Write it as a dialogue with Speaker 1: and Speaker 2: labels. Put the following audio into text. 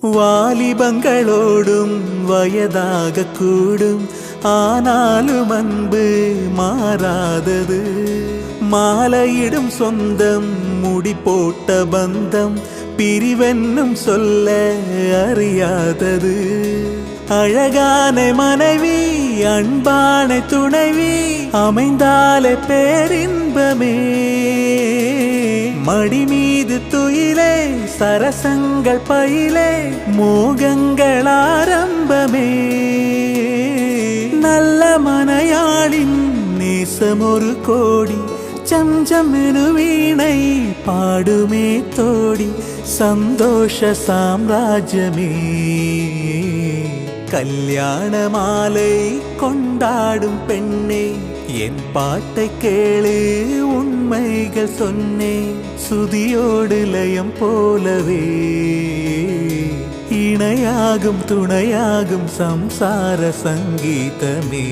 Speaker 1: வாலிபங்களோடும் வயதாக கூடும், ஆனாலும் அன்பு மாறாதது. மாலையிடும் சொந்தம், முடி போட்ட பந்தம், பிரிவென்னும் சொல்ல அறியாதது. அழகான மனைவி, அன்பான துணைவி அமைந்தாலே பேரின்பமே. மடி மீது துயிலே, சரசங்கள் பயிலே, மோகங்கள் ஆரம்பமே. நல்ல மனையாளின் நேசம் ஒரு கோடி, சம்சமெனு வீணை பாடுமே தோடி, சந்தோஷ சாம்ராஜ்யமே. கல்யாண மாலை கொண்டாடும் பெண்ணே, என் பாட்டை கேளு, உண்மைகள் சொன்னேன். சுதியோடு லயம் போலவே இணையாகும் துணையாகும் சம்சார சங்கீதமே.